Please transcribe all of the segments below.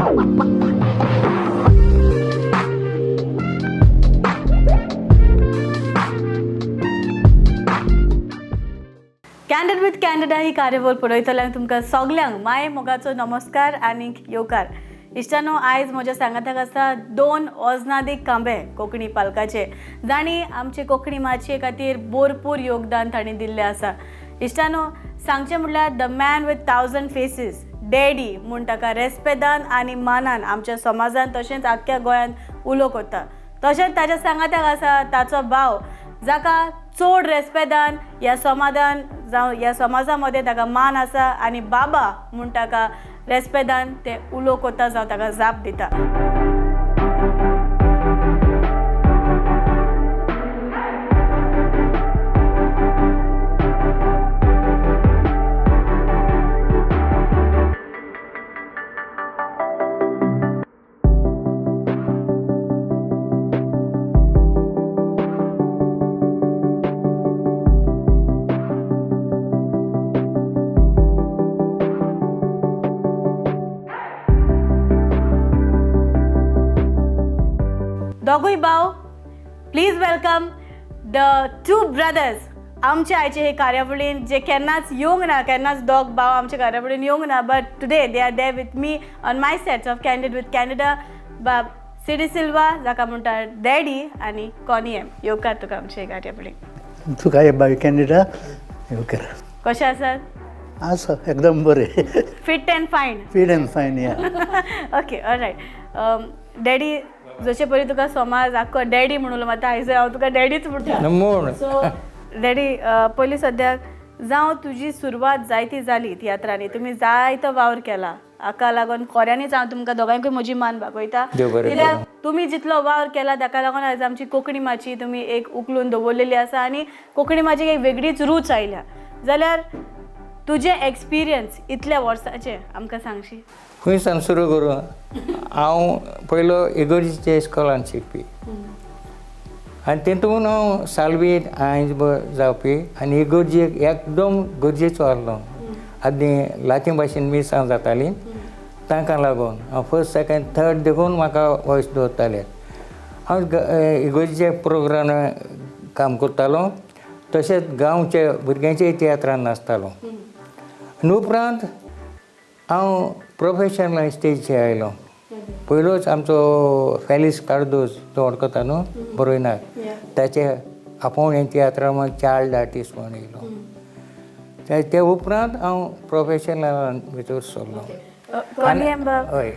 Candid with candida ही कार्यावळ पळयतल्यांक तुमकां सगल्यांक माये मोगाचो नमस्कार आनी येवकार. इश्टानो, आयज म्हज्या सांगाताक आसा 2 ओजनादीक कांबे कोंकणी पालकाचे, जाणी आमचे कोंकणी माचये खातीर भरपूर योगदान तांणी दिल्लें आसा. इश्टानो, सांगचें म्हणल्यार the man with 1000 faces, daddy म्हूण ताका रेस्पेदान आनी मानान आमच्या समाजान तशेंच आख्ख्या गोंयांत उलो करता. तशेंच ताच्या सांगाताक आसा ताचो भाव, जाका चड रेस्पेदान ह्या समाजा मदें ताका मान आसा आनी बाबा म्हूण ताका रेस्पेदान ते उलो कोता जावं ताका जाप दिता. दोगूय भाव, प्लीज वेलकम द 2 ब्रदर्स आमचे आयचे हे कार्यावळीन, जे केन्नाच येवंक ना, केन्नाच दोग भाव आमच्या कार्यावळीन येवंक ना, but today they are there with me on my sets of candid with candida. बाब C.D'silva, जाका म्हणटा डॅडी, आनी कॉनी एम. येवकार तुका आमचे कार्यावळीन. तुका हे बाय कॅन्डिडा येवकार. कशें आसात? आसा एकदम बरें. फिट अँड फायन. फीट अँड फायन. या ओके, ऑलरायट. डॅडी, जशे पयलीं तुका समाज आख्खो डॅडी म्हणलो, मात आयज हांव तुका डॅडीच म्हणटा. सो डॅडी, पयलीं सद्याक जावं तुजी सुरवात जायती जाली तियात्रांनी, तुमी जायतो वावर केला, हाका लागून खऱ्यांनीच हांव तुमकां दोगांयकूय म्हजी मान भागयता. कित्याक तुमी जितलो वावर केला ताका लागून आयज आमची कोंकणी माची तुमी एक उखलून दवरलेली आसा आनी कोंकणी माचीक एक वेगळीच रूच आयल्या. जाल्यार तुजे एक्सपिरियन्स इतल्या वर्साचे आमकां सांगशी. खंयसान सुरू करूं? हांव पयलो इगर्जेच्या इस्कॉलान शिकपी आनी तेतून हांव सालवीत आयज जावपी आनी इगर्जेक एकदम गरजेचो आहलो. आदी लातीन भाशेन मिसां जातालीं, ताका लागून हांव फर्स्ट सेकंड थर्ड देखून म्हाका वॉयस दवरताले. हांव इगर्जेच्या प्रोग्रामान काम करतालो, तशेंच गांवच्या भुरग्यांच्या तियात्रान नाचतालो. आनी उपरांत हांव प्रोफेशनल स्टेजीचेर आयलो. पयलोच आमचो फेलिक्स कार्दोज तो वळखता न्हू, बरोयनाक, ताचे आपूण हे तियात्रान चायल्ड आर्टिस्ट म्हणून येयलो. ते उपरांत हांव प्रोफेशनलान भितर सरलो. हय,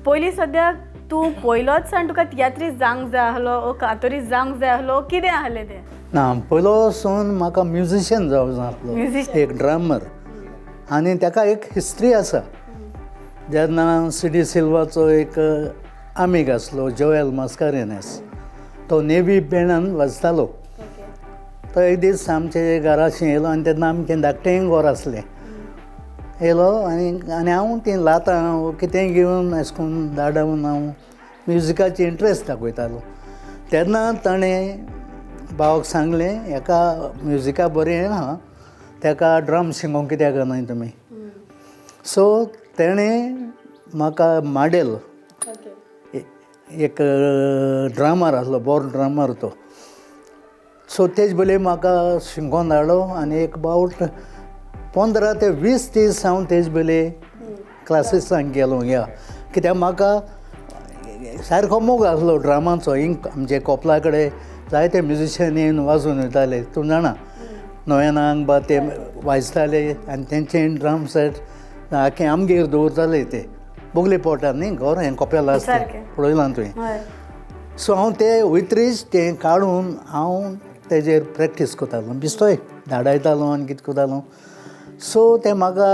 पयलीं सद्याक तूं पयलोच सान तुका तियात्रीस्ट जावंक जाय आहलो, ओ कातोरीस्ट जावंक जाय आहलो, कितें आहलें तें? ना, पयलोसून म्हाका म्युजिशियन जावंक जाय आहलो, एक ड्रामर. आनी ताका एक हिस्ट्री आसा. जेन्ना C.D'silvaचो एक आमीग आसलो, जोएल मास्कारेनेस, तो नेवी बँडान वाजतालो. तो एक दीस आमचे घराशी येयलो आनी तेन्ना आमचें धाकटें घर आसलें. येयलो आनी हांव ती लातां कितेंय घेवन अशें करून धाडून हांव म्युजिकाची इंट्रस्ट दाखयतालो. तेन्ना ताणें भावाक सांगलें, हेका म्युजिका बरें येना, ताका ड्रम शिकोवंक कित्याक न्हय तुमी. सो तेणें म्हाका माडेल, एक ड्रामर आसलो, बरो ड्रामर तो. सो तेज बले म्हाका शिकोवन धाडलो आनी एक अबावट 15 ते 20 दीस हांव तेज बले क्लासीसांक गेलो. या कित्याक म्हाका सारको मोग आसलो ड्रामाचो. आमचे कोपला कडेन जायते म्युजिशियन येवन वाजून वयताले, तूं जाणा, नोवेनांक बा ते वाजताले आनी तेंचे ड्रम सेट आख्खें आमगेर दवरताले ते बोगले पोटार न्ही, घर हें कोपेलां आसता, पळयलां तुवें. सो हांव ते वयतरीच तें काडून हांव तेजेर प्रॅक्टीस करतालो, बिस्तोय धाडायतालो आनी कितें करतालो. सो तें म्हाका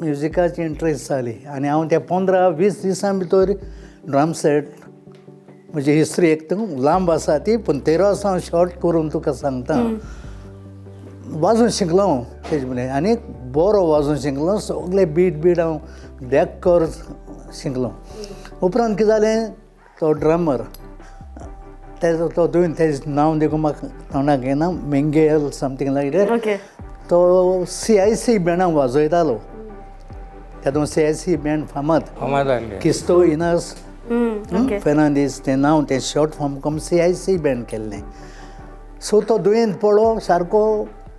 म्युजिकाची इंट्रस्ट जाली आनी हांव त्या 15-20 दिसां भितर ड्रम सेट, म्हजी हिस्ट्री एक लांब आसा ती, पूण 13 वर्सां शॉर्ट करून तुका सांगता. वाजून शिकलो हांव तेजे फुडें आनी बरो वाजून शिकलो. सगळे बीट हांव देक्कर शिकलो. उपरांत कितें जालें, तो ड्रमर तेजो तो तुवें तेजें नांव देखून म्हाका तोंडाक येना, मेंगेल समथींग लायक दॅट. तो CIC बँडाक वाजयतालो. तेदो CIC बँड फामाद फामाद जाल्ले किस्तो इनस ओके फेर्नांदीस तें नांव तें शॉर्ट फॉर्म करून CIC बँड केल्लें. सो तो दुयेंत पडलो सारको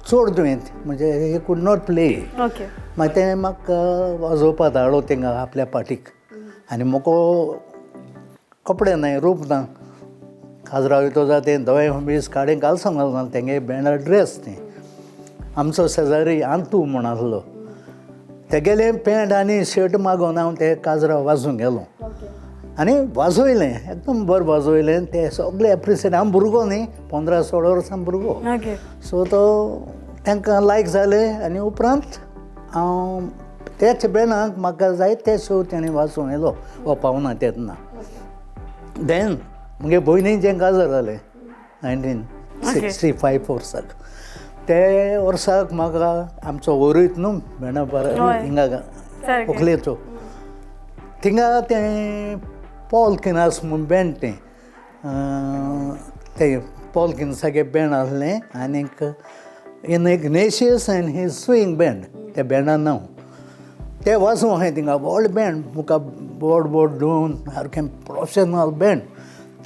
चड दुयेंत म्हणजे ही कूड नॉट प्ले. ओके मागीर तें म्हाका वाजोवपा धाडलो थिंगा आपल्या पाटीक आनी मोको कपडे नाय रूप ना काजराव तो जा तें धवे बीस काडे घालसो घालना तेंगे बँडा ड्रेस तें आमचो शेजारी आंतू म्हूण आसलो तेगेलें पॅण्ट आनी शर्ट मागोवन हांव ते काजराव वाजूंक गेलो आनी वाजोयलें एकदम बरें वाजोयलें तें सगळें एप्रिसिएट. हांव भुरगो न्ही 15-16 वर्सां भुरगो. ओके सो तो तांकां लायक जालें आनी उपरांत हांव तेच बँडाक म्हाका जाय ते शो तेणें वाजोवन येयलो हो पावना तेन्ना. देन मुगे भयणीचें काजार जालें 1965 वर्साक. ते वर्साक म्हाका आमचो ओरीत न्हू बँडा हिंगा उखलेचो थिंगा तें पॉल किनास म्हूण बँड तें पॉल किन्साचें बँड आहलें आनीक Ignatius and his swing band त्या बँडान नांव ते वाजोवं हांवें थिंगा व्हड बँड मुखार बोर्ड धुवन सारकें प्रोफेशनल बँड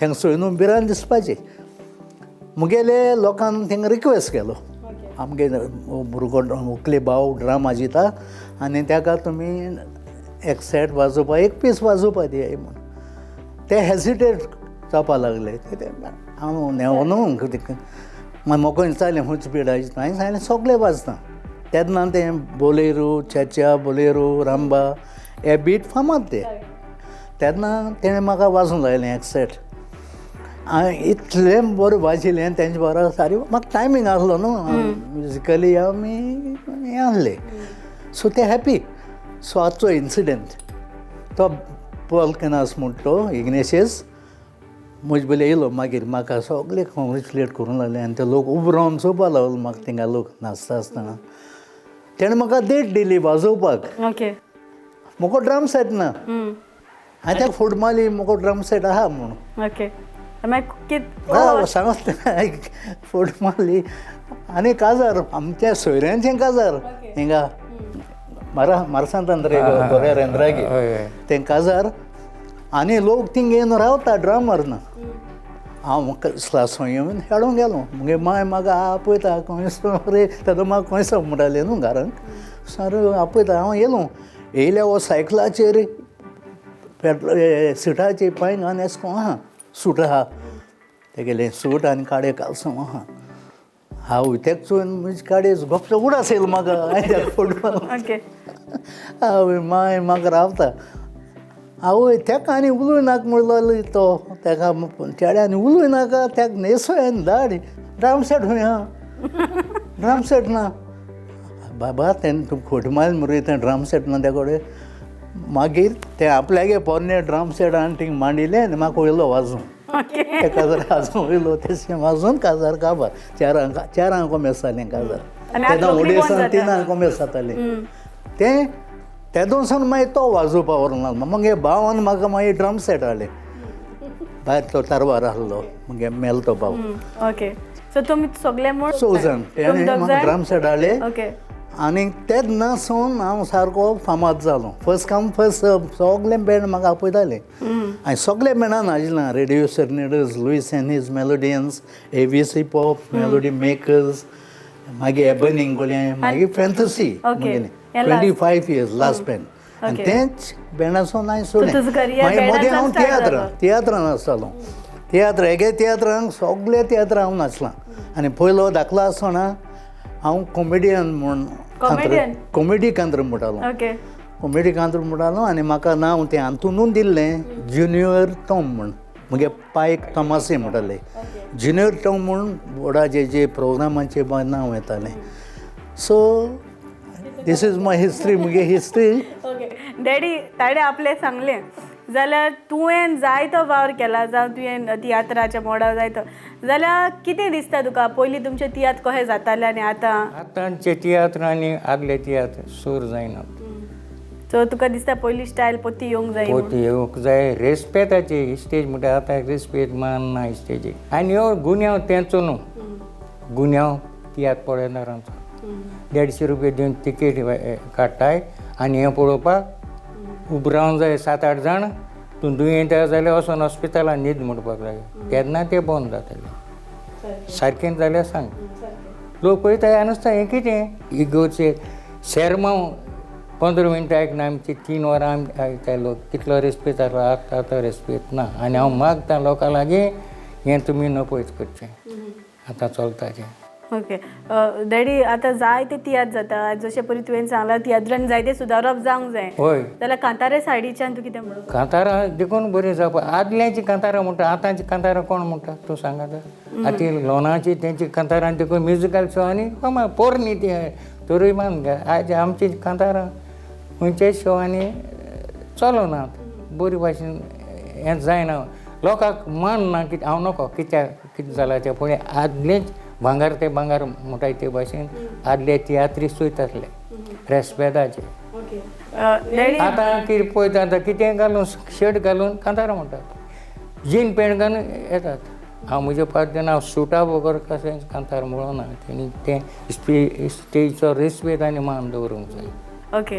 तेंका सोयनून बिरान दिसपाचें. मुगेले लोकांनी थिंगा रिक्वेस्ट केलो आमगे भुरगो उकले भाव ड्राम वाजयता आनी ताका तुमी एक सेट वाजोवपा एक पीस वाजोवपा दियाय म्हूण. ते हेजिटेट जावपा लागले. हांव नेवो न्हू मागीर मोको विचारलें खूंयच पिडायचें हांवें सांगलें सगळें वाजता. तेन्ना तें बोलेरो चेच्या बोलेरो रांबा हे बीट फामाद ते. तेन्ना तेणें म्हाका वाजोवंक लायलें एक सेट. हांवें इतलें बरें वाजयलें तेंचे बरोबर सारी म्हाका टायमींग आसलो न्हू म्युजिकली आमी हें आसलें सो ते हॅपी. सो आजचो इन्सिडंट तो पॉल किनास म्हूण तो इग्नेशियस म्हजे बले येयलो मागीर म्हाका सगळे कॉंग्रेच्युलेट करूंक लागले आनी ते लोक उबो रावन चोवपा लागलो म्हाका थिंगा लोक नाचता आसतना. तेणें म्हाका डेट दिली वाजोवपाक. ओके म्हाका ड्रम सेट ना हांवें ताका फूट मारली म्हाका ड्रम सेट आहा म्हूण. ओके मागीर सांगत फूट मारली आनी काजार आमच्या सोयऱ्यांचें काजार हिंगा मारसांत रे गोऱ्या रेंद्रागी तें काजार आनी लोक थिंग येवन रावता ड्रामर ना. हांव म्हाका येवन खेळूंक गेलो मुगे माय म्हाका आपयता खंयसो रे तेदो म्हाका खंयसो म्हणटाले न्हू घरांक सर आपयता हांव येयल्या हो सायकलाचेर सिटाचेर पांय घालून एसको आहा सूट आहा तेगेलें सूट आनी काडे कालसो आहा. हांव तेका चोवन म्हजे काडे गोपचो उडास येयलो म्हाका हांवें फुटबॉल आवय माय म्हाका रावता आवय तेका आनी उलोय नाका म्हणलो तो तेका चेड्यांनी उलोय नाका तेका न्हेसोय आनी धाड ड्राम सेट खंय आहा ड्राम सेट ना बाबा तेन्ना तूं खोट मारलें मरे तें ड्राम सेट ना त्या कडेन. मागीर ते आपल्यागे पोरने ड्राम सेट आनी थिंग मांडिलें आनी म्हाका वयलो वाजोवंक ते काजार वाजोवंक वयलो तेशें वाजोवन काजार काबार चारांक कोमेस जालें काजार. तेन्ना उडेसान 3 कोमेस जातालें तें तेदोनसान मागीर तो वाजोवपा व्हरोंक लागलो. मगे भावान म्हाका मागीर ड्रम सेट हाडलें भायर तो तारवार आसलो मगे मेल तो भाव. ओके सो तुमी सगळे म्हूण चवजण तेणें म्हाका ड्रम सेट हाडलें ओके आनी तेन्ना सावन हांव सारको फामाद जालो. फर्स्ट कम फर्स्ट सर्व सगळे बँड म्हाका आपयताले हांवें सगळे बँडान नाचलां Radio Serenaders Lewis and his Melodians ABC Pop Melody Makers मागीर एबनिंग कोलें मागीर फॅन्टसी 25 years लास्ट बँड आनी तेंच बँडासून हांवें सोडलें. मागीर मदें हांव तियात्रान आसतालो तियात्र हेगे तियात्रांक सगळे तियात्र हांव नाचलां आनी पयलो धाकलो आसतना हांव कॉमेडियन म्हूण कॉमेडी कांत्र म्हणटालो कॉमेडी कांत्र म्हणटालो आनी म्हाका नांव तें हातूनूच दिल्लें ज्युनियर टॉम म्हूण मुगे पायक तमासे म्हणटाले ज्युनियर टॉम म्हूण बोर्डाचे जे प्रोग्रामाचे नांव येतालें. So this is my history मुगे हिस्ट्री. ओके डॅडी ताडे आपलें सांगलें जाल्यार तुवें जायतो वावर केला जावं तुवें तियात्राच्या मोडार जायतो जाल्यार कितें दिसता तुका पयलीं तुमचें तियात्र कशें जातालें आनी आतांचे तियात्र आनी आदले तियात्र सूर जायना. सो तुका दिसता पयलीं स्टायल पोती येवंक जाय पोती येवंक जाय रेस्पेदाची स्टेज म्हणटा आतां रेस्पेद मान ना स्टेजीक आनी ह्यो गुन्यांव तेंचो न्हू गुन्यांव तियात्र पळयणारांचो 150 रुपया दिवन तिकेट काडटाय आनी हें पळोवपाक उबो रावंक जाय 7-8 जाण तूं दुयेंत जाल्यार वचून हॉस्पिटलान न्हीद म्हणपाक जाय तेन्ना ते बंद जाताले सारकें जाल्यार सांग लोक पळयता हें नुसता हें कितें इगोर्चें शर्मांव 15 मिनटां आयकना आमची 3 वरां आमी आयकतालो कितलो रेस्पेद जालो आतां तो रेस्पेद ना आनी हांव मागता लोकां लागीं हें तुमी नपयत करचें आतां चलता तें ओके डॅडी आतां जायते तियात्र जाता जशें पयलीं तुवें सांगलां तियात्रान जायते सुदारप जावंक जाय हय जाल्यार कांतारे सायडीच्यान तूं कितें म्हणून कांतारां देखून बरीं जावपा आदल्यांची कांतारां म्हणटा आतांची कांतारां कोण म्हणटा तूं सांग आतां आतां लोनाची तेंची कांतारां देखून म्युजिकल शो आनी पोरणी ती तोरूय मान आज आमची कांतारां खंयच्याय शोवांनी चलनात बरे भाशेन हें जायना लोकांक मान ना कितें हांव नको कित्याक कितें जालां तें पूण आदलेंच भांगार ते भांगार म्हणटाय ते भाशेन आदले तियात्रिस्ट वयताले रेस्पेदाचे आतां कितें पळयता आतां कितें घालून शर्ट घालून कांतारां म्हणटात जीन पॅण्ट घालून येतात हांव म्हज्या पार्टेन हांव सुटा बगर कशें कांतार म्हणना तेणी तें स्टेजीचो रेस्पेद आनी मान दवरूंक जाय ओके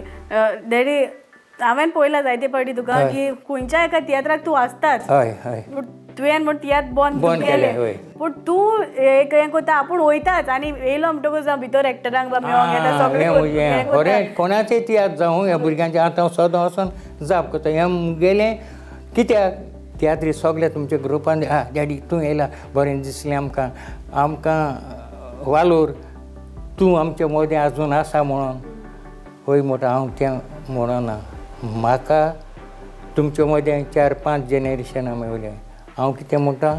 डॅडी हांवें पळयलां जायते फावटी तुका की खंयच्या एका तियात्राक तूं आसताच हय हय तुवें म्हण तियात्र बंद केलें पूण तूं एक हें करता आपूण वयताच आनी येयलो म्हणटकूच हांव भितर एक्टरांक बा मेळोंक येता सगळें खरें कोणाचें तियात्र जावं ह्या भुरग्यांचें आतां सदां वचोन जाप करता हें गेलें कित्याक तियात्री सगळे तुमच्या ग्रुपान डॅडी तूं येयला बरें दिसलें आमकां आमकां वालोर तूं आमचे मदें आजून आसा म्हणून हय म्हणटा हांव तें म्हणना म्हाका तुमचे मदें 4-5 जेनरेशनां मेवल्या हांव कितें म्हणटा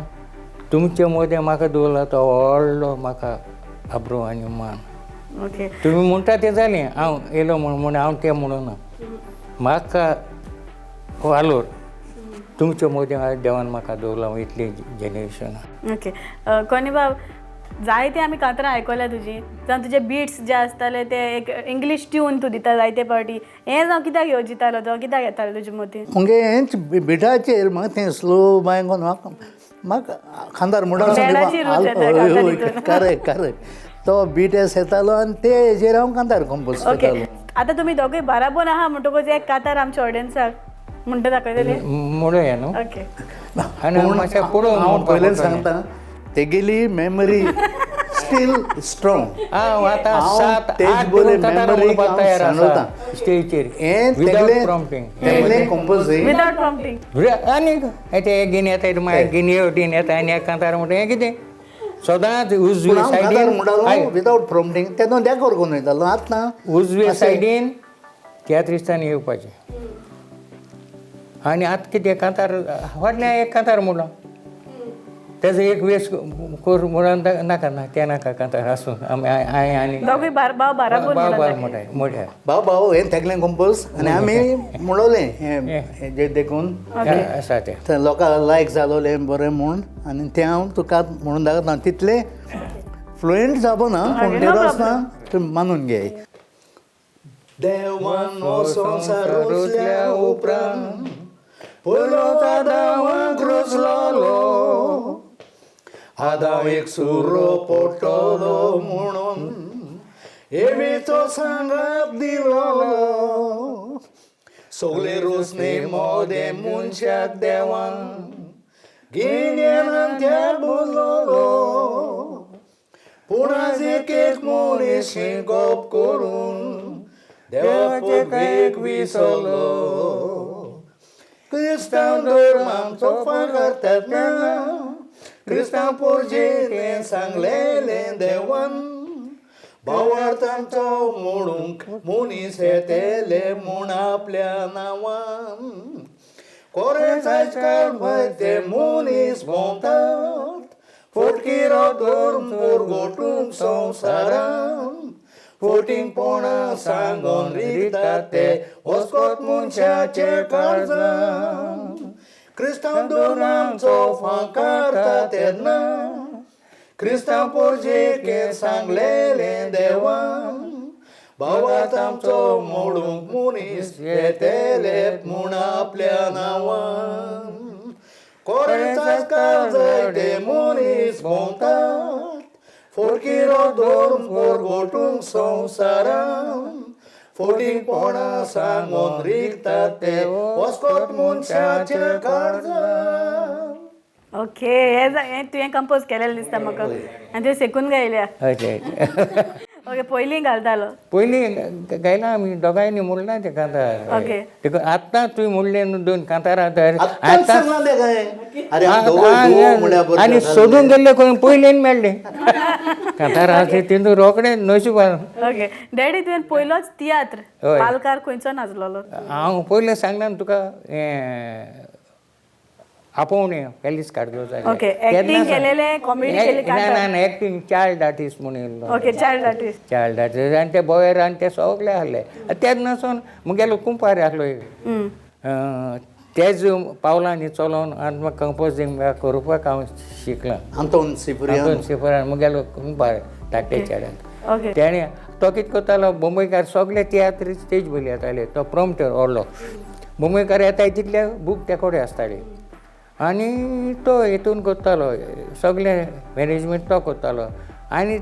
तुमचे मदें म्हाका दवरला तो व्हडलो म्हाका आब्रो आनी मान ओके तुमी म्हणटा तें जालें हांव येयलो म्हूण हांव तें म्हणना म्हाका वालोर तुमचे मदें देवान म्हाका दवरला इतली जेनरेशनां ओके कोणी बाब जायते आमी कांतारां आयकल्या तुजी जावं तुजे बिट्स जे आसताले ते एक इंग्लीश ट्यून तूं दिता जायते फावटी हें जावं कित्याक येवजितालो तो कित्याक येतालो तुजे मतीन मुगे हेंच बिटाचेर म्हाका तें स्लो बाय कोन म्हाका खांदार म्हणटा करेक्ट तो बीट येतालो आनी ते हेजेर हांव कांतार कंपोज करतालो आतां तुमी दोगूय बाराबोन आहा म्हणटकूच एक कांतार आमच्या ऑडियन्साक म्हणटा दाखयतले म्हणूया न्हू ओके आनी मातशें पुढं हांव पयलें सांगता तेगेली मेमरी स्टील स्ट्रॉंग हांव आतां स्टेजीचेर तेगलें प्रॉम्प्टींग कंपोजींग विदाउट प्रॉम्प्टिंग आनी ते घेवन येता मागीर गिनी वटेन येता आनी एक कांतार म्हणटा हें कितें सदांच उजवे सायडीन म्हणटालो विदाउट प्रॉम्प्टिंग तेन्ना डेकोर करून वयतालो आतां उजवे सायडीन तियात्रिस्तान येवपाचें आनी आतां कितें कांतार व्हडलें एक कांतार म्हणलो तेजो एक वेस कोर म्हणून नाका ना तें नाका कांतार आसूं हांवें आनी दोगूय म्हणटाय भाव हें तेगलें कंपोज आनी आमी म्हणलें हें जे देखून आसा तें लोकांक लायक जालोलें बरें म्हूण आनी तें हांव तुका म्हणून दाखयता तितलें फ्लुएंट जावना पूण तें आसना तुमी मानून घे देवान हो संवसार रचल्या उपरांत पयलो आदामाक रचलोलो आदाम एक सुरो पडटलो म्हणून एवीचो सांगात दिलोलो सगळे रोसने मोदे मनशाक देवान गिन्यान त्या बोलोलो पूण आज एक मनीस गप करून देवाचे वेग विसरलो क्रिस्तांव धर्माचो फागर तेन्ना क्रिस्तांव पोरजें सांगलेलें देवान भावार्थांचो म्हणूंक मनीस येतेले म्हूण आपल्या नांवान कोरेंच आजकाल ते मनीस भोंवतात फटकिरो धर्म पोरगोटूंक संवसारान फटिंगपणां सांगोन रितात ते वचकोत मनशाचे काळजान क्रिस्तांव धर्माचो फांकारता तेन्ना क्रिस्तांव पोरजेक सांगलेलें देवान भावात आमचो मोडूंक मनीस येतेले म्हूण आपल्या नांवान कोरेंच काळ जायते मनीस भोंवतात फटकिरो धर्म पोरगोटूंक संवसारान फोटींग पोणा सांगून रिगता ते वस्कोट मनशाचे काळजां. ओके हे तुवें कंपोज केलेलें दिसता म्हाका आनी तुवें सेकून गायल्या. हय ओके पयलीं घालतालो. पयलीं गायला आमी दोगांयनी म्हणला ते कांतार. ओके देखून आतां तुवें म्हणले न्हू 2 कांतारां तर आतांच सांगला ते काय अरे आमी दोगांय म्हणल्यार बरें आनी सोदून गेल्ले खंय पयलेन मेळ्ळे कांतारां तितून रोखडे नशिबान. ओके डॅडी तुवें पयलोच तियात्र हय. पालकार खंयचो नाचलोलो. हांव पयलें सांगला न्हू तुका हें आपोवणे पॅलीस काडलो ओके एक्टिंग केलेलें कॉमेडी केली ना एक्टिंग चायल्ड आर्टिस्ट म्हणून येयल्लो. Okay child artist. Child artist आनी ते बॉयर आनी ते सगळे आहले. तेन्नासून मुगेलो कुंपार आहलो एक. तेज पावलांनी चलोवन आनी म्हाका कंपोजींग करपाक हांव शिकलां. आंतोन सिफरियान सिफरान मुगेलो कुंपार धाकटे चेड्यान. ओके तेणे तो कितें करतालो मुंबयकार सगळे तियात्र स्टेज बली येताले. तो प्रॉम्प्टर व्हडलो मुंबयकार येताय तितले बूक ते कडेन आसताले आनी तो हेतून करतालो सगळे मॅनेजमेंट तो करतालो. आनी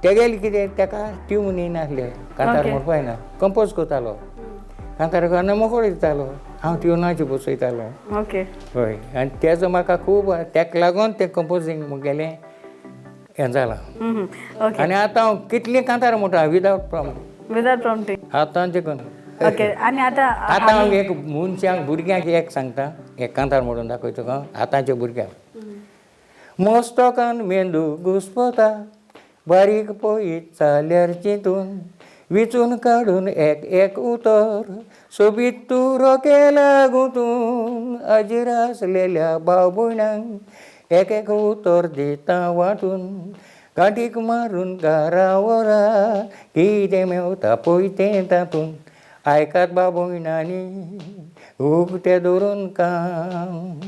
तेगेले कितें तेका ट्यून येनासले कांतार म्हणपाक येना कंपोज करतालो कांतार आनी मोकळो दितालो. हांव ट्युनाची बसयतालो. ओके हय आनी तेजो म्हाका खूब तेका लागून तें कंपोजींग मुगेलें हें जालां. ओके आनी आतां हांव कितलीं कांतार म्हणटा विदावट प्रॉम्प्ट विदाउट प्रॉम्प्टिंग. आतांचे करून. ओके आनी आतां आतां हांव एक मनशांक भुरग्यांक एक सांगता एक कांतार म्हणून दाखयता तुका आतांच्या भुरग्यांक. मस्तकान मेंदू घुस्पता बारीक पळयत चाल्यार चिंतून विचून काडून एक उतर सोबीत तूर केला गुंतून अजीर आसलेल्या भाव भयणांक एक उतर दिता वाटून काठीक मारून घरावरा कितें मेवता पळय तें तातून आयकात बाब भयणांनी उगटे धरून काम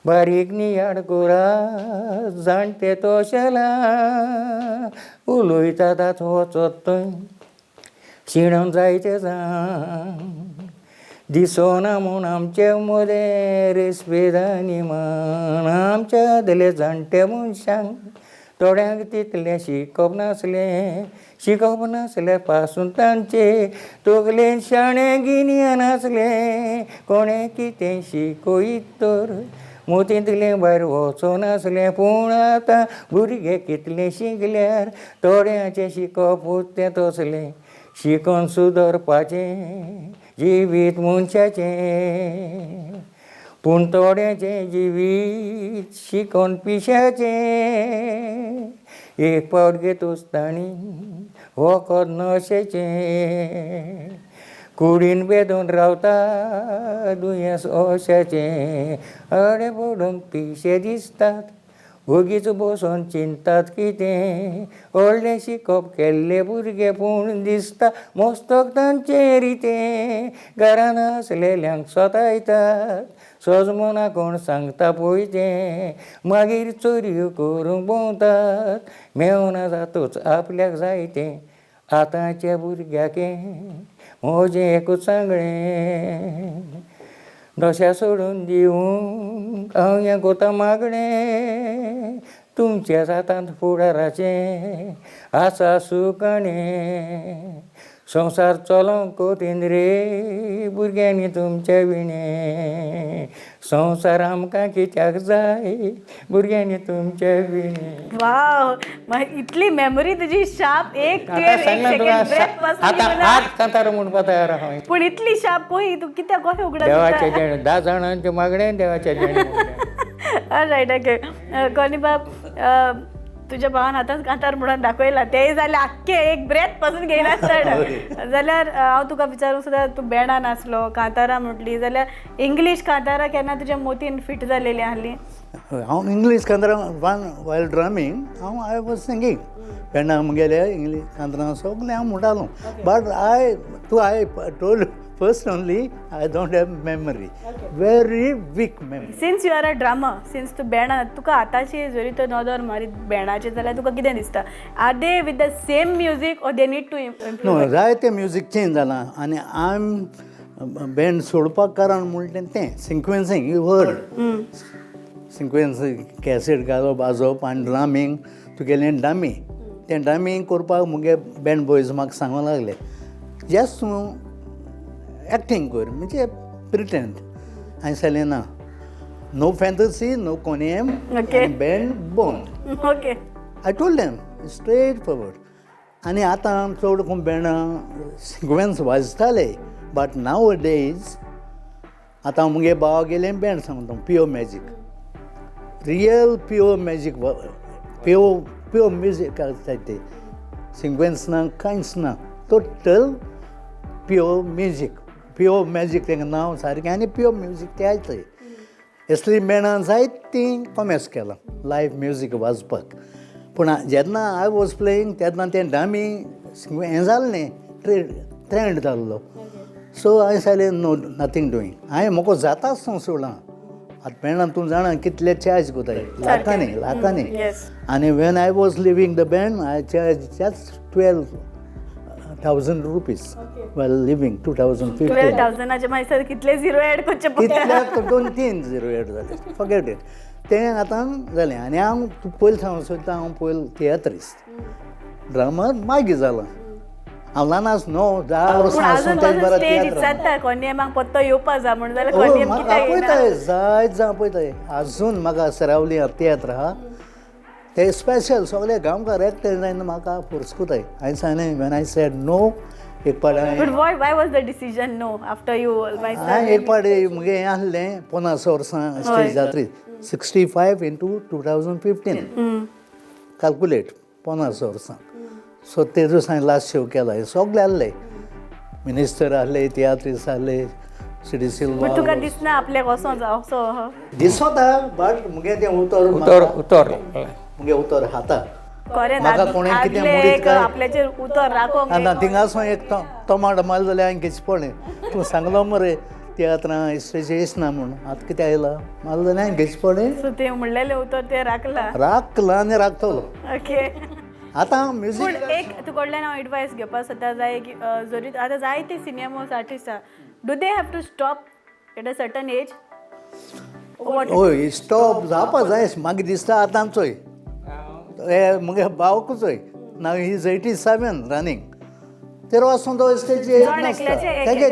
बारीक नियाड कोरा जाणटे तोशेला उलयता ताच वचत थंय शिणून जायचें जाण दिसोना म्हूण आमचे मदें रेस्पेदानी मान आमच्या आदले जाणटे मनशांक थोड्यांक तितलें शिकप नासलें पासून तांचे तगलें शाणें गिन्यान आसलें कोणें कितें शिकोयत तर मोतींतलें भायर वचोनासलें. पूण आतां भुरगे कितलें शिकल्यार थोड्यांचें शिकप तें तसलें शिकोन सुदरपाचें जिवीत मनशाचें पूण थोड्यांचें जिवीत शिकोन पिश्याचें एक पावट घेतूच तांणी वखद नशेचें कुडीन बेदून रावता दुयेंस अशाचें अडे पडूंक पिशे दिसतात ओगीच बसून चिंतात कितें व्हडलें शिकप केल्ले भुरगे पूण दिसता मस्तक तांचे रितें घरान आसलेल्यांक सतायतात सजमोना कोण सांगता पळय तें मागीर चोरयो करूंक भोंवतात मेवना जातूच आपल्याक जाय तें आतांच्या भुरग्याक म्हजें एकूच सांगणें दोशा सोडून दिवंक हांव हें कोता मागणें तुमचेच हातांत फुडाराचें आसा सुकाणें संवसार चलोवंक कठीण रे भुरग्यांनी तुमच्या विणें संवसार आमकां कित्याक जाय भुरग्यांनी तुमच्या विणें. वाव इतली मेमरी तुजी शार्प एक आतां कांतार म्हणपाक तयार आहा पूण इतली शार्प पळय तूं कित्याक कशें उगडा देवाचें जेण 10 जाणांचें मागणें देवाचें जेण. रायट ओके कोणी बाब तुज्या भावान आतांच कांतार म्हणून दाखयला तेय जाल्यार आख्खे एक ब्रेथ पासून घेयना चड जाल्यार हांव तुका विचारूंक सुद्दां तूं बँडान नाचलो कांतारां म्हटली जाल्यार इंग्लीश कांतारां केन्ना तुज्या मोतीन फिट जालेली आहली. हांव इंग्लीश कांतारां वायल ड्रामींग आय वॉज सिंगींग बँडाक मुगेले इंग्लीश कांतारां सगलें हांव म्हणटालो but I told first only I don't have memory very weak memory. Since you are a drummer since तूं बँडान तुका आतांची जरी तर नदर मारीत बँडाचें जाल्यार तुका कितें दिसता are they with the same music or they need to know जायतें म्युजीक चेंज जालां आनी आय बँड सोडपाक कारण म्हणलें तें sequencing you heard sequence cassette घालप आजोवप आनी ड्रामींग तुगेलें डामी तें डामींग करपाक मुगे बँड बॉयज म्हाका सांगूंक लागले जस्ट तूं एक्टींग कर म्हणजे प्रिटेंड हांवें सांगलें ना नो फॅन्टसी नो कोनी एम Okay. बँड बोन okay I told them straightforward आनी आतां चड कोण बँडां सिक्वेन्स वाजताले बट नाव डेज आतां मुगे भाव गेलें बँड सांगता pure magic real pure magic pure music आसता ते सिक्वेन्स ना कांयच ना टोटल प्युअर मॅजीक तेंगे नांव सारकें आनी प्युअर म्युजीक ते आयज थंय असली बँडां जायतीं कॉमेर्स केलां लायव्ह म्युजीक वाजपाक पूण जेन्ना आय वॉज प्लेयींग तेन्ना तें डामी हें जालें न्ही ट्रेंड जाल्लो सो हांवें सांगलें नो नथींग डुईंग हांवें म्हाका जाताच थंय सोडलां आतां बँडान तूं जाणा कितले चार्ज कोताय लाखांनी Yes. आनी when I was leaving the band I charge just 12,000 rupees well leaving 2015 12,000 मागीर कितले झिरो एड करचे पडटा कितल्याक 2-3 झिरो एड जाले फॉरगेट इट तें आतां जालें आनी हांव पयलीं सांगूंक सोदता हांव पयलीं तियात्रिस्ट ड्रामा मागीर जालां हांव ल्हान आस न्हू 10 पूण वर्सां अजून आसून तेज बरो स्टेज तियात्र जाता कोणी एमाक पत्तो येवपाक जाय म्हणून जाल्यार कोणी एम म्हाका कित्याक येना? आपयताय जायत जावं आपयताय आजून म्हाका सरावली तियात्र आहा ते स्पेशल सगळे गांवकार एकठांय जायन म्हाका फोर्स कोताय हांवें सांगलें वेन आय सेड नो एक पाट But why was the decision no after you हांवें एक पाटी मुगे हें आहलें 50 वर्सां स्टेज जात्री 65 into 2015 कॅल्कुलेट 50 वर्सां सो तेजूच हांवें लास्ट शो केला हे सगळे आहले मिनिस्टर आहले तियात्रिस्ट आहले C.D'silva But तुका दिसना आपल्याक असो असो दिसता बट मुगे तें उतर उतर मुगे उतर हाता खरें म्हाका कोणें कितें आदले मोडीत एक काय आपल्याचेर उतर राखोंक आतां थिंगासून एक टमाट मारलो जाल्यार हांवें कितें पळय तूं सांगलो मरे तियात्रां स्टेज येसना म्हूण आतां कितें आयलां मारलो जाल्यार हांवें घेच पळय सो ते म्हणलेले उतर ते राखला राखला आनी राखतलो ओके आतां पूण म्युजीक एक तुका कडल्यान हांव एडवायस घेवपाक सोदता जाय की जरी आतां जायते सिनेमास artist do they have to stop at a certain age हय स्टॉप जावपा जाय म्हाका दिसता आतांचोय हे मुगे भावकूचोय नाव ही 87 रनींग तेरो वचून तो स्टेजीर नासता तेगे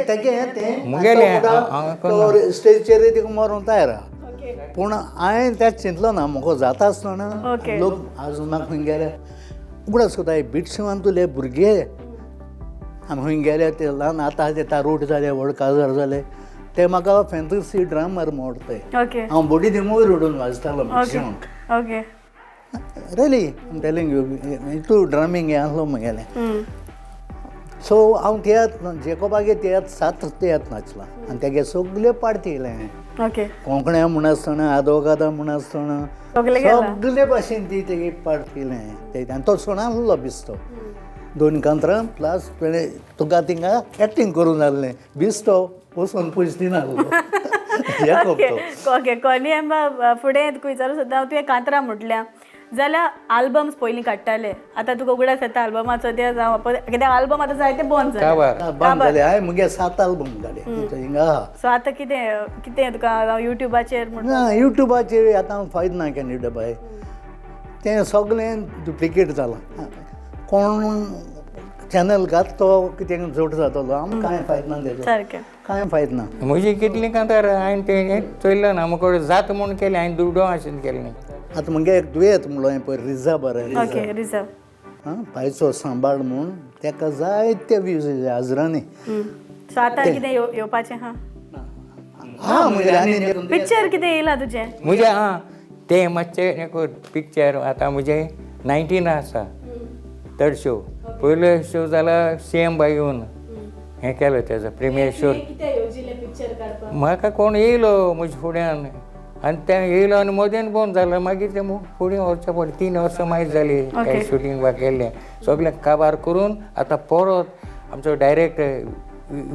स्टेजीचेर तिका मरून तयार आहा पूण हांवें तेच चिंतलो ना म्हाका जाता आसतना लोक आजून म्हाका खंय गेले उगडास कोताय बीट शिवान तुले भुरगे आमी खंय गेले ते ल्हान आतां ते तारूट जाले व्हड काजार जाले ते म्हाका फॅन्टसी ड्रामार मोडटाय हांव बोडी दिमूय रोडून वाजतालो शिवंक okay really I telling you हितू ड्रामींग हें आहलो म्हगेलें सो हांव तियात्र जेकोबागे तियात्र 7 तियात्र नाचलां आनी तेगे सगल्यो पार्टी येयले हांवें ओके कोंकण्या म्हूण आसतना आदोगादा म्हूण आसतना सगळे भाशेन ती तेगे पार्टी येयलें हांवें आनी तो सोणालो बिस्तो 2 कांतरां प्लस तुका थिंगा एक्टींग करून जाल्लें बिस्तो वचून पयस दिनासलो ओके कोणी एम फुडें तुका विचारूं सोदता हांव तुवें कांतरां म्हटल्या जाल्यार आल्बम्स पयलीं काडटाले आतां तुका उगडास येता आल्बमाचो ते जावं कित्याक आल्बम आतां जायते बंद जाले बंद जाले हांवें मुगे 7 आल्बम काडले हिंगा आहा सो आतां कितें तुका युट्यूबाचेर ना युट्यूबाचेर आतां फायदो ना कॅन्डिडा बाय तें सगळें डुप्लिकेट जालां कोण चॅनल घात तो कितें जोड जातलो आमकां कांय फायदो ना तेजो सारकें कांय फायदो ना म्हजी कितली कांतार हांवें तें चोयलें ना म्हाका जाता म्हूण केलें हांवें दुडो आशिल्लें केलें न्ही आतां मुगे एक दुयेंत म्हणलो हांवें पळय रिझा बरें ओके रिझर्व पायचो सांबाळ म्हूण तेका जायते व्यूज हाजरांनी सो आतां कितें येवपाचें हा हा मुगे आनी पिक्चर कितें येयला तुजें म्हजें हां तें मातशें पिक्चर आतां म्हजें 19 आसा थर्ड शो पयलो शो जाला CM बाय येवन हें केलो तेजो प्रिमियर शो म्हाका कोण येयलो म्हज्या फुड्यान आनी तें येयलो आनी मदें बंद जालो मागीर तें फुडें वचचें पडलें 3 वर्सां मागीर जालीं तें शुटींग बा केल्लें सगळें काबार करून आतां परत आमचो डायरेक्टर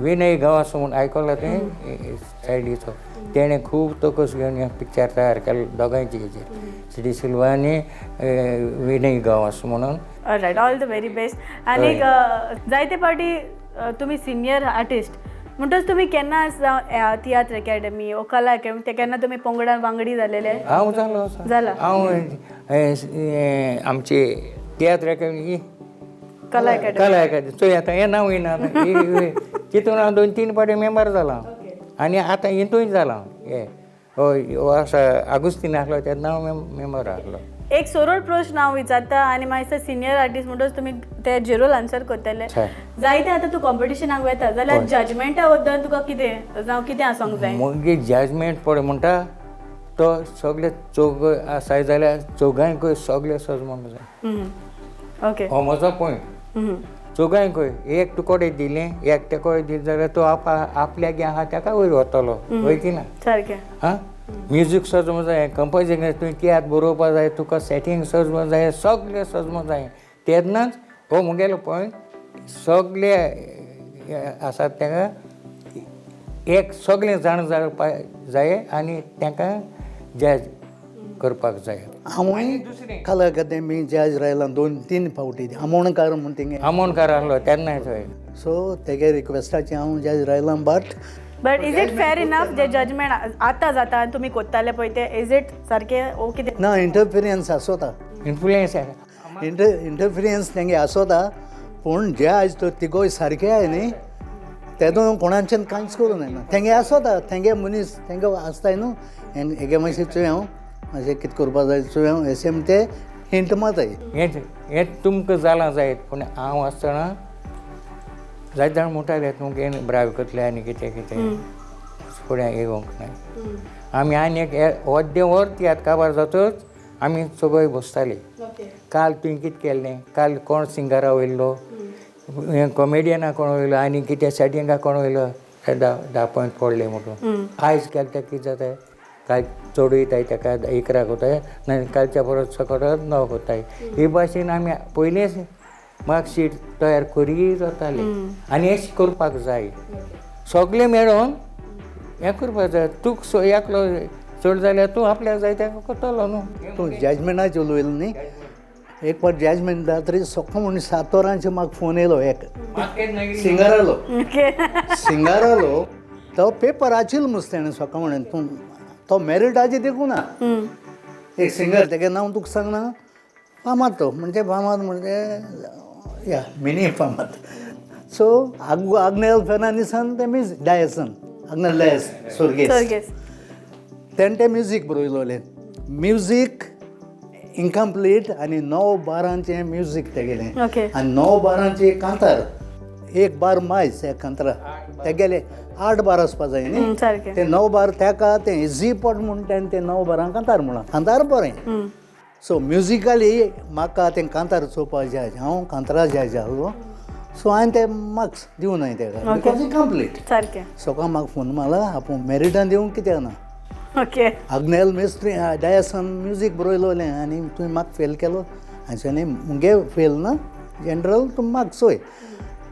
विनय गांवास म्हूण आयकलां तें सायडीचो तेणें खूब तोकस घेवन हें पिक्चर तयार केलें दोगांयची हेजेर C.D'silva आनी विनय गांवास म्हणून right all the very best आनी जायते फावटी तुमी सिनियर आर्टिस्ट म्हणटच तुमी केन्ना तियात्र अकॅडमी ओ कला अकॅडमी ते केन्ना तुमी पंगडान वांगडी जालेले हांव जालो जाला हांव आमचे तियात्र अकॅडमी कला अकॅडमी. कला अकादमी चोय आतां हें नांव येना तितून हांव 2-3 फावटी मेंबर जालां आनी आतां हितूय जालां हे वर्सा आगुस्तीन आसलो तेन्ना हांव मेंबर आसलो. एक सरळ प्रश्न हांव विचारता आनी मागीर सिनियर आर्टिस्ट म्हणटच तुमी ते झिरोल आन्सर करतले. जायते आतां तूं कॉम्पिटिशनाक वता जाल्यार जजमेंटा बद्दल तुका कितें जावं कितें आसूंक जाय? मुगे जजमेंट पळय म्हणटा तो सगळे चौग आसाय जाल्यार चौगांयकूय सगळे सजमोंक जाय. ओके. हो म्हजो पॉयंट. चौगांयकूय एक तुकोडे दिलें एक तेकोडे दिलें जाल्यार तो आपल्याक आहा तेका वयर वतलो वय की ना. सारकें. हां म्युजीक सजमो जाय कंपोजींग तुवें तियात्र बरोवपा जाय तुका सेटींग सजमो जाय सगळें सजमो जाय तेन्नाच हो मुगेलो पॉयंट सगळे आसात तेका एक सगळें जाण जाय आनी तांकां जज करपाक जाय. हांवूय कला अकादेमी जज रायला 2-3 फावटी आमोणकार म्हूण थिंगे आमोणकार आसलो तेन्नाय थंय. सो तेगे रिक्वेस्टाचें हांव जज रायलां. But is it fair enough जे जजमेंट आतां जाता आनी तुमी कोत्ताले पळय ते इज इट सारकें ओ कितें? ना इंटरफिरियन्स आसोता इन्फ्लुयन्स इंटरफिरियन्स तेंगे आसोता पूण जे आयज तो तिगोय सारके आय न्ही तेदून कोणाच्यान कांयच करूं जायना. तेंगे आसोता तेंगे मनीस तेंगे आसताय न्हू हेगे मातशें चोय हांव मातशें कितें करपा जाय चोय हांव अशें ते हिंट माताय. हें तुमकां जालां जायत पूण हांव आसतना जायत जाण म्हणटाले तुमगे ब्राव करतले आनी कितें कितें फुडें येवंक नाय. आमी आनी एक अर्दें वर तियात्र काबार जातच आमी सगळे बसताले. काल तुवें कितें केल्लें काल कोण सिंगरा वयल्लो कॉमेडियना कोण वयलो आनी कितें सेटिंगा कोण वयलो ते 10 पॉयंट पडले म्हणून. आयज केलें तें कितें जाताय काल चड वयताय तेका 11 कोताय ना कालच्या परस सकट 9 कोताय. हे भाशेन आमी पयलेंच मार्कशीट तयार करीत वताले आनी हें करपाक जाय सगळें मेळोन हें करपाक जाय. तूं एकलो चड जाल्यार तूं आपल्याक जाय तें करतलो न्हू. तूं जजमेंटाचें उलयलो न्ही एक फावट जजमेंट जातरी सोको म्हूण 7 वरांचेर म्हाका फोन येयलो एक सिंगरालो तो पेपर आचिल्लो मुस्तें ताणें सोको म्हणून तूं तो मेरिटाचेर देखून ना एक सिंगर तेगे नांव तुका सांगना फामाद तो म्हणजे फामाद म्हणजे या मिनी फामाद. सो आग्नेल फेर्नांडीसान ते म्युजीक डायसन आग्नेल डायस सोर्गेस तेणें तें म्युजीक बरयलोलें. म्युजीक इनकम्प्लीट आनी 9 बारांचें म्युजीक तेगेलें आनी 9 बारांचें कांतार एक बार मायज एक कांतरा तेगेलें 8 बार आसपा जाय न्ही ते 9 बार तेका तें इजी पड म्हूण तेणें तें 9 बारां कांतार म्हणून कांतार बरें. सो म्युजिकली म्हाका तें कांतार चोवपा जाय हांव कांतारा जज आसलो. सो हांवें ते मार्क्स दिवं नाय तेका बिकॉज इनकम्प्लीट. सारकें. सोका म्हाका फोन मारला आपूण मेरिटान दिवंक कित्याक ना. ओके. आग्नेल मेस्त्री डायसन म्युजीक बरयलोलें आनी तुवें म्हाका फेल केलो हांवें न्ही मुगे फेल ना जनरल तूं म्हाका चोय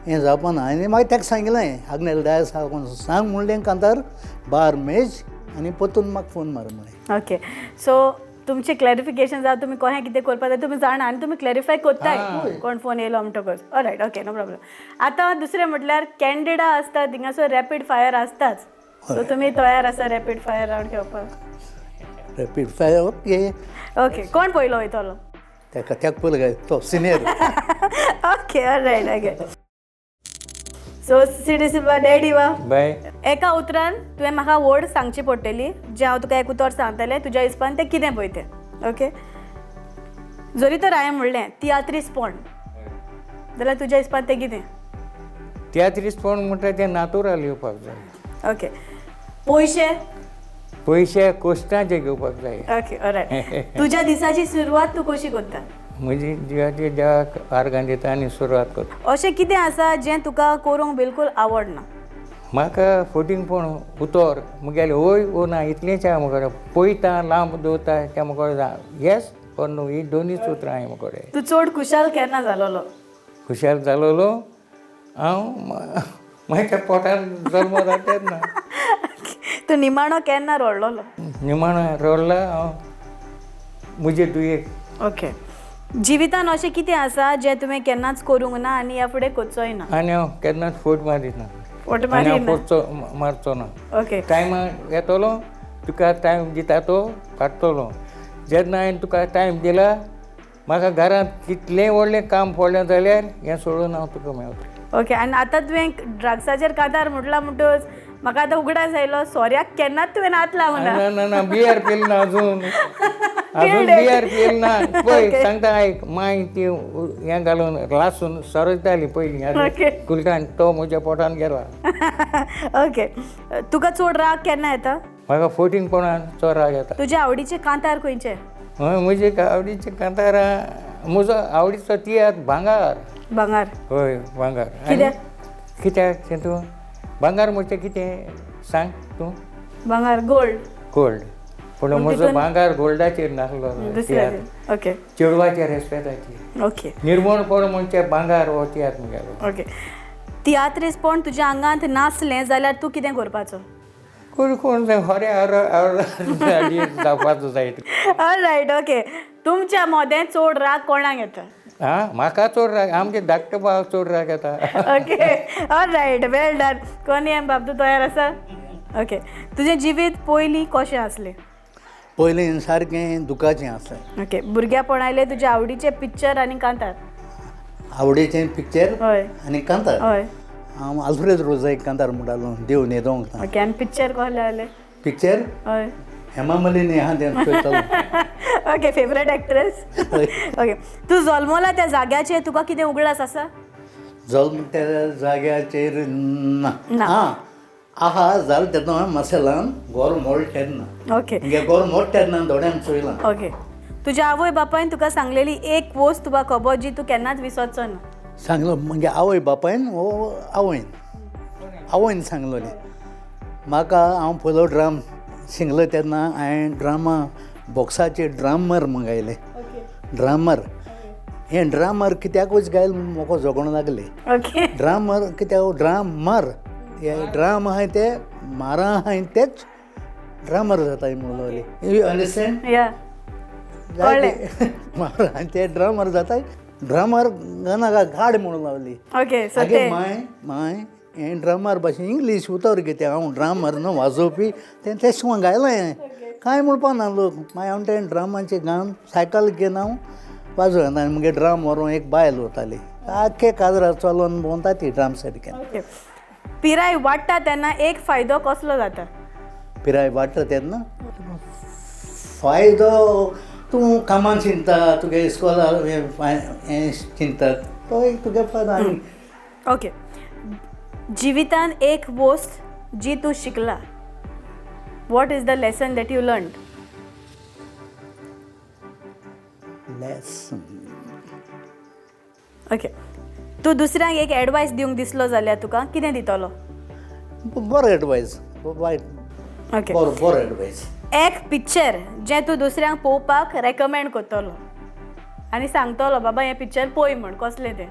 हें जावपा ना. आनी मागीर ताका सांगलें आग्नेल डायस सांग म्हणलें कांतार बार मेज आनी परतून म्हाका फोन मार म्हणलें. ओके. सो तुमचें क्लॅरिफिकेशन जावं तुमी कोणें कितें करपा जाय तुमी जाणा आनी तुमी क्लॅरिफाय कोत्ताय कोण फोन येयलो म्हणटकच. Alright okay no problem. आतां दुसरें म्हटल्यार कॅन्डिडा आसता थिंगासो रॅपीड फायर आसताच. सो तुमी तयार आसा रॅपीड फायर रावंड घेवपाक? Rapid fire okay. ओके. कोण पयलो वयतलो? तेका पयलो काय तो senior. Okay alright okay. So C.D'silva daddy वा बाय. एका उतरान तुवें म्हाका वर्ड सांगची पडटली जें हांव तुका एक उतर सांगतलें तुज्या हिसपान तें कितें पळय तें. ओके. जरी तर हांवें म्हणलें तियात्रीस्ट पण जाल्यार तुज्या हिसपान तें कितें? तियात्रीस्ट पण म्हणटा तें नॅचरल येवपाक जाय. ओके. पयशे कोश्टांचे घेवपाक जाय. Okay all right. तुज्या दिसाची सुरवात तूं कशी करता? म्हजी जिवाची देवाक आर्गां दिता आनी सुरवात करता. अशें कितें आसा जें तुका करूंक बिलकूल आवडना? म्हाका फोटींग पण उतर मुगेलें ओय ओ ना इतलेंच हांव मुगोडे पळयता लांब दवरता त्या मुगोडे येस और नो ही दोनूच उतरां हांवें मुगोडे. तूं चड खुशाल केन्ना जालोलो? खुशाल जालोलो हांव म्हाज्या पोटान जल्म जाता तेन्ना. तूं निमाणो केन्ना रडलोलो? निमाणो रडला हांव म्हजे दुयेक. ओके. जिवितान अशें कितें आसा जें तुवें केन्नाच करूंक ना आनी ह्या फुडें कोचोय ना? आनी हांव केन्नाच फोट मारीना फोट आनी हांव मारिना? फोटचो मारचो ना. ओके. टायम येतलो तुका टायम दिता तो फाटतलो. जेन्ना हांवें तुका टायम दिला म्हाका घरांत कितलेंय व्हडलें काम पडलें जाल्यार हें सोडून हांव तुका मेळटलें. ओके. आनी आतां तुवें ड्रग्साचेर कांतार म्हटला म्हणटच म्हाका आतां उगडास आयलो सोऱ्याक केन्नाच तुवें हात लावना. ना बियर पिल ना अजून बियर पिल ना पळय सांगता आयक माय ती हें घालून लासून सरयताली पयलीं कुलकान तो म्हज्या पोटान गेला. ओके. तुका चड राग केन्ना येता? म्हाका 14 पोणान चड राग येता. तुजे आवडीचे कांतार खंयचे? हय म्हजे आवडीचे कांतारां म्हजो आवडीचो तियात्र भांगार. भांगार. हय भांगार. कित्याक? कित्याक तें तूं भांगार म्हणजे कितें सांग तूं? भांगार गोल्ड. गोल्ड पूण म्हजो भांगार गोल्डाचेर नासलो. दुसऱ्याचेर. ओके. चेडवाचेर रेस्पेदाचेर. ओके. निर्मळपण म्हणजे भांगार हो तियात्र म्हगेलो. ओके. तियात्रीस पण तुज्या आंगांत नासलें जाल्यार तूं कितें करपाचो? कोण जावपाचो जाय. ऑलरायट. ओके. तुमच्या मोदें चड राग कोणाक येता? म्हाका चड राग आमचे धाकटे भावाक चड राग येता. ओके. ऑलरायट. वेल डन. कोणी एम बाब तूं तयार आसा? ओके. तुजें जिवीत पयलीं कशें आसलें? पयलीं सारकें दुखाचें आसलें. ओके. भुरग्यापण आयले तुजे आवडीचे पिक्चर आनी कांतार? आवडीचें पिक्चर हय. आनी कांतार. हय. हांव आल्फ्रेड रोजाक कांतार म्हणटालो देव न्हिदोंक. ओके. आनी पिक्चर कसले आले? पिक्चर हय. हेमा मालिनी आहा तें पळयतालो. ओके. Favourite actress? ओके. तूं जल्मला त्या जाग्याचेर तुका कितें उगडास आसा? जल्म त्या जाग्याचेर ना. ना. आहा जालें तेन्ना मसालान गोर मोड तेन्ना. ओके. म्हणजे गोर मोड तेन्ना दोड्यान चोयलां. ओके. तुज्या आवय बापायन तुका सांगलेली एक वस्त तुका खबर जी तूं केन्नाच विसरचो ना? सांगलो म्हणजे आवय बापायन वो आवयन सांगलोलें म्हाका. हांव पयलो ड्राम शिंगलो तेन्ना हांवें ड्रामा बॉक्साचेर ड्रामर मंगयलें. ड्रामर हें ड्रामर कित्याकूच गायल म्हाका जोगोण लागलें. ओके. ड्रामर कित्याक ड्रामर हे ड्राम आहाय ते मारा आहाय तेच ड्रामर जाताय म्हणलोली. You understand? या. मारा ते ड्रामर जाताय. ड्रामर गाना गाड म्हणून लावली. ओके. सो आगे ते माय हें ड्रामर भाशेन इंग्लीश उतर कितें हांव ड्रामर न्हू वाजोवपी तें तेश कोण गायलें हांवें कांय म्हणपा ना लोक. मागीर हांव तें ड्रामाचें गावन सायकल घेवन हांव वाजोव येता आनी मुगे ड्राम व्हरोन एक बायल वताली आख्खे काजरां चलोन भोंवता ती ड्राम सारकें. ओके. पिराय वाडटा तेन्ना एक फायदो कसलो जाता? पिराय वाडटा तेन्ना फायदो तूं कामान चिंता तुगे इस्कॉला हें चिंता तो एक तुगे फायदो. ओके. जिवितान एक वस्त जी तूं शिकला. What is the lesson that you learn? Lesson. Okay. तूं दुसऱ्यांक एक एडवायस दिवंक दिसलो जाल्यार तुका कितें दितलो? बरो एडवायस. वायट ओके. बरो एडवायस. एक पिक्चर जें तूं दुसऱ्यांक पळोवपाक रेकमेंड करतलो आनी सांगतलो बाबा हें पिक्चर पळय म्हण. कसलें तें?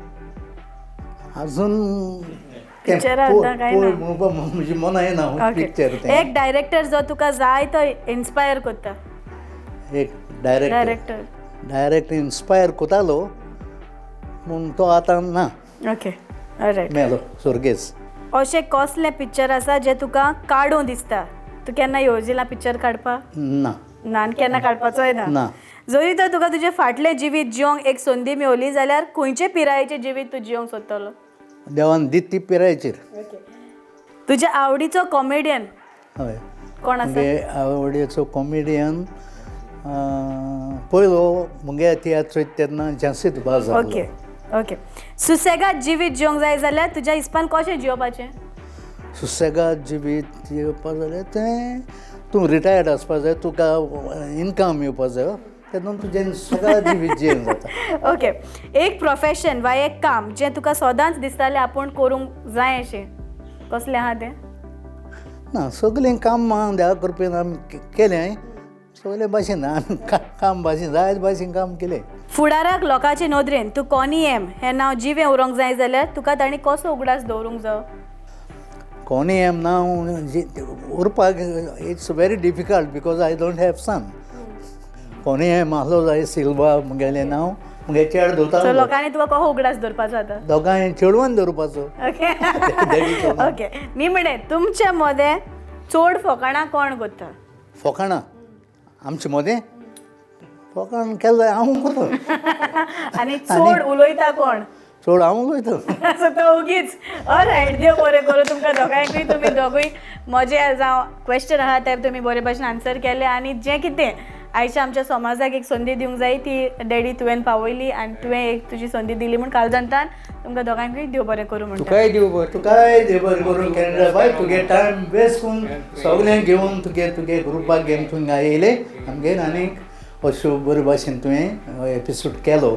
अजून पिक्चर आतां कांय ना. म्हणजे मना येना पिक्चर तें. एक डायरेक्टर जो तुका जाय तो इन्स्पायर करता. एक डायरेक्टर इन्स्पायर कोतालो पूण तो आतां ना. ओके. ऑलरायट. मेलो सुर्गेस. अशें कसलें पिक्चर आसा जें तुका काडूं दिसता? तूं केन्ना येवजिलां पिक्चर काडपाक? ना. आनी केन्ना काडपाचोय ना? ना. जरी तर तुका तुजें फाटलें जिवीत जिवंक एक संदी मेवली जाल्यार खंयचे पिरायेचें जिवीत तूं जिवंक सोदतलो? देवान दीत ती पिरायेचेर. तुज्या आवडीचो कॉमेडियन हय. कोण आसा? मुगे आवडीचो कॉमेडियन पयलो मुगे तियात्र तेन्ना C.D'silva जालो. ओके. ओके. सुसेगाद जिवीत जिवंक जाय जाल्यार तुज्या हिसपान कशें जिवपाचें? सुसेगाद जिवीत जिवपा जाल्यार तें तूं रिटायर्ड आसपा जाय तुका इनकम येवपा जाय तेन्ना तुजें सुसेगाद जिवीत जिवंक जाता. ओके. एक प्रोफेशन वा एक काम जें तुका सदांच दिसतालें आपूण करूंक जाय अशें कसलें आहा तें? ना सगळीं काम देवा कृपेन आमी केलें सगळे भाशेन आमी काम भाशेन जायत भाशेन काम केलें. फुडाराक लोकांचे नदरेन तूं कॉनी एम हें नांव जिवें उरोंक जाय जाल्यार तुका तांणी कसो उगडास दवरूंक जाय? कोणी एम नांव उरपाक it's very difficult because I don't have son. कोणी एम आहलो जाय सिल्वा मुगेलें नांव मुगे चेड सो दवरता. लोकांनी तुका कसो उगडास दवरपाचो आतां? दोगांय चेडवान दवरपाचो. ओके. ओके. निमणे तुमच्या मदें चड फकाणां कोण करता? फकाणां आमचे मदें फोकाण केलें जाल्यार हांव कोतो आनी चड उलयता कोण चड हांव उलयता सो तो उगीच ऑलरायट देव बरें करूं तुमकां दोगांयकूय तुमी दोगूय मजे जावं क्वेश्चन आहा ते तुमी बरे भशेन आन्सर केले आनी जें कितें आयच्या आमच्या समाजाक एक संदी दिवंक जाय ती डॅडी तुवें पावयली आनी तुवें एक तुजी संदी दिली म्हूण कालजंतान तुमकां दोगांयकूय देव बरें करूं म्हणटा तुकाय दिव बरें तुकाय देव बरें करून कॅनडा बाय तुगे टायम वेस्ट करून सगळें घेवन तुगे ग्रुपाक घेवन थंय येयले आमगेर आनीक अश्यो बरे भाशेन तुवें एपिसोड केलो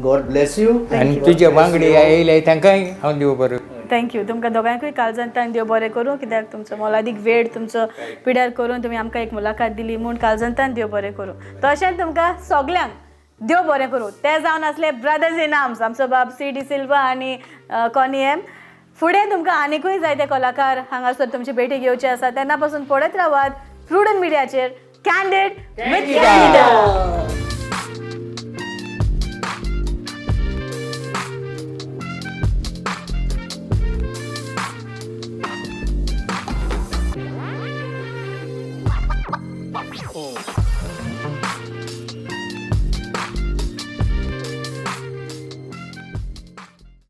गॉड ब्लेस यू आनी तुजे वांगडी येयले तांकांय हांव दिव बरें थँक्यू तुमकां दोगांयकूय कालजंतान देव बरें करूं कित्याक तुमचो मोलादीक वेळ तुमचो पिड्यार करून तुमी आमकां एक मुलाखत दिली म्हूण कालजंतान देव बरें करूं तशेंच तुमकां सगल्यांक देव बरें करूं ते जावन आसले ब्रदर्स इन आर्म्स आमचो बाब C.D'silva आनी कॉनी M फुडें तुमकां आनिकूय जायते कलाकार हांगासर तुमची भेटी घेवची आसा तेन्ना पासून पळयत रावात प्रुडंट मिडियाचेर कॅन्डिड विथ कॅन्डिडा